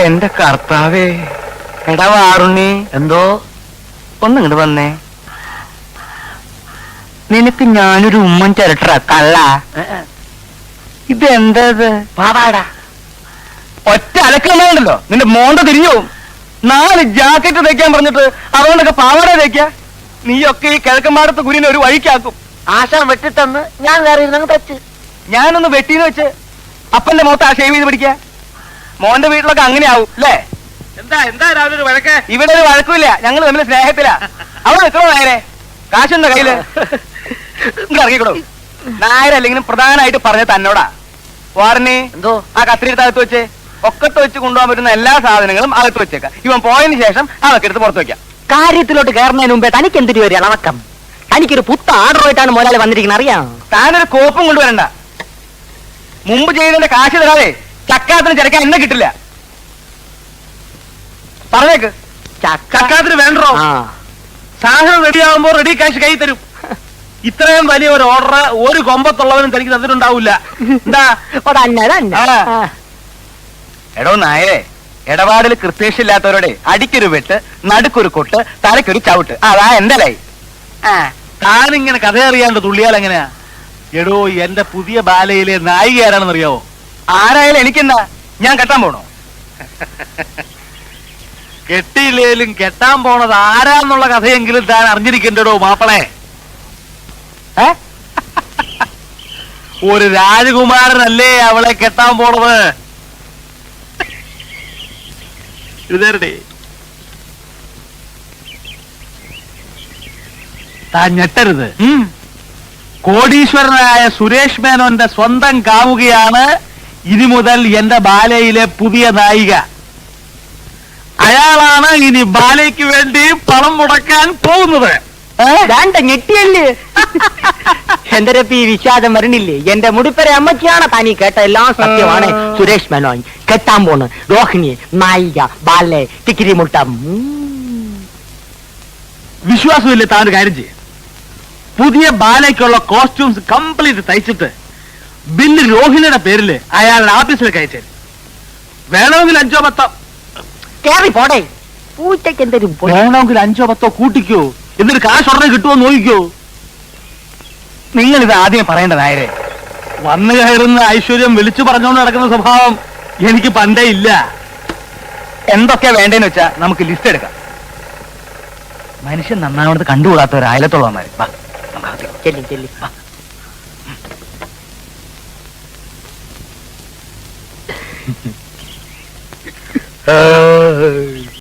എന്റെ കർത്താവേ. എടാ വാറുണ്ണി, എന്തോ ഒന്നിങ്ങോട്ട് വന്നേ. നിനക്ക് ഞാനൊരു ഉമ്മൻ ചിരട്ട കള്ള. ഇതെന്താ പാവാടാ. ഒറ്റ അലക്കണ്ടല്ലോ, നിന്റെ മോണ്ട തിരിഞ്ഞു. 4 ജാക്കറ്റ് തയ്ക്കാൻ പറഞ്ഞിട്ട് അതുകൊണ്ടൊക്കെ പാവാട തയ്ക്ക. നീയൊക്കെ ഈ കിഴക്കന്മാടത്ത് കുരിനെ ഒരു വഴിക്കാക്കും. ആശാൻ വെട്ടിത്തന്ന് ഞാൻ കയറി തച്ച്. ഞാനൊന്ന് വെട്ടീന്ന് വെച്ച് അപ്പന്റെ മുഖത്ത് ആ ഷേവ് ചെയ്ത് പിടിക്ക. മോന്റെ വീട്ടിലൊക്കെ അങ്ങനെ ആവും അല്ലേ? എന്താ രാവിലെ ഒരു വഴക്ക്? ഇവിടെ ഒരു വഴക്കുമില്ല, ഞങ്ങൾ തമ്മിൽ സ്നേഹത്തിലാ. അവിടെ നിൽക്കണോ നായരെ? കാശുണ്ടോ കയ്യില്? ഇറങ്ങിക്കോളൂ. നായരല്ലെങ്കിലും പ്രധാനമായിട്ട് പറഞ്ഞ തന്നോടാ. വാറിന് എന്തോ ആ കത്തിരിടുത്ത് അകത്ത് വെച്ച് ഒക്കത്ത് വെച്ച് കൊണ്ടുപോകാൻ പറ്റുന്ന എല്ലാ സാധനങ്ങളും അകത്ത് വെച്ചേക്കാം. ഇവൻ പോയതിന് ശേഷം അതൊക്കെ എടുത്ത് പുറത്ത് വെക്കാം. കാര്യത്തിലോട്ട് കയറുന്നതിന് മുമ്പേ തനിക്ക് എന്തിനു ഒരു ഇളവക്കം? തനിക്കൊരു പുത്ത ആർഡറുമായിട്ടാണ് മുതലാളി വന്നിരിക്കുന്നത്, അറിയാം. താനൊരു കോപ്പും കൊണ്ടുവരണ്ട. മുമ്പ് ചെയ്തതിന്റെ കാശ് തരാതെ ചക്കാത്തിന് ചിരക്കാൻ എന്നെ കിട്ടില്ല. പറഞ്ഞേക്ക്. ചക്കാത്തിന് വേണ്ടോ? സാധനം റെഡിയാകുമ്പോ റെഡി കാശ് കൈ തരും. ഇത്രയും വലിയ ഒരു ഓർഡർ ഒരു കൊമ്പത്തുള്ളവനും തനിക്ക് തന്നിട്ടുണ്ടാവില്ല. എന്താ എടോ നായരെ, ഇടപാടിൽ കൃത്യശില്ലാത്തവരോടെ അടിക്കൊരു വെട്ട്, നടുക്കൊരു കൊട്ട്, തലക്കൊരു ചവിട്ട്. അതാ എന്റെ ലൈ. താനിങ്ങനെ കഥ അറിയാണ്ട് തുള്ളിയാൽ എങ്ങനെയാ? എടോ, എന്റെ പുതിയ ബാലയിലെ നായിക ആരാണെന്ന് അറിയാവോ? ആരായാലും എനിക്കെന്താ, ഞാൻ കെട്ടാൻ പോണോ? കെട്ടിയില്ലേലും കെട്ടാൻ പോണത് ആരാന്നുള്ള കഥയെങ്കിലും താൻ അറിഞ്ഞിരിക്കണ്ടോ മാപ്പളെ. ഒരു രാജകുമാരനല്ലേ അവളെ കെട്ടാൻ പോണത്. ഇതേ താൻ ഞെട്ടരുത്. കോടീശ്വരനായ സുരേഷ് മേനോന്റെ സ്വന്തം കാമുകയാണ് ഇനി മുതൽ എന്റെ ബാലയിലെ പുതിയ നായിക. അയാളാണ് ഇനി ബാലയ്ക്ക് വേണ്ടി പണം മുടക്കാൻ പോകുന്നത്. ഞെട്ടിയല്ലേ? എന്റെ രപ്പി വിശ്വാസം വരണില്ലേ? എന്റെ മുടിപ്പര അമ്മച്ചിയാണ് താനീ കേട്ട എല്ലാം സത്യമാണ്. സുരേഷ് മേനോൻ കെട്ടാൻ പോണ് രോഹിണി നായിക ബാലെ ടിക്കിരി മുട്ടം. വിശ്വാസമില്ലേ? താൻ ഒരു കാര്യം ചെയ്യും, പുതിയ ബാലയ്ക്കുള്ള കോസ്റ്റ്യൂംസ് കംപ്ലീറ്റ് തയ്ച്ചിട്ട് ബില്ല് രോഹിണിയുടെ പേരില് അയാളുടെ ഓഫീസിലേക്ക് അയച്ചു. വേണമെങ്കിൽ 5-10 കേറി പോടേ. പൂച്ചയ്ക്ക് എന്തൊരു വേണമെങ്കിൽ 5-10 കൂട്ടിക്കോ, എന്നിട്ട് കാശ് ഉടനെ കിട്ടുമോ നോക്കിക്കോ. നിങ്ങൾ ഇത് ആദ്യം പറയേണ്ട നായരെ. വന്നു കയറുന്ന ഐശ്വര്യം വിളിച്ചു പറഞ്ഞുകൊണ്ട് നടക്കുന്ന സ്വഭാവം എനിക്ക് പണ്ടേ ഇല്ല. എന്തൊക്കെയാ വേണ്ടേന്ന് വെച്ചാ നമുക്ക് ലിസ്റ്റ് എടുക്കാം. മനുഷ്യൻ നന്നാവണത് കണ്ടുകൂടാത്ത ഒരു അയലത്തുള്ളവന്മാര്. ചെല്ലി ചെല്ലി.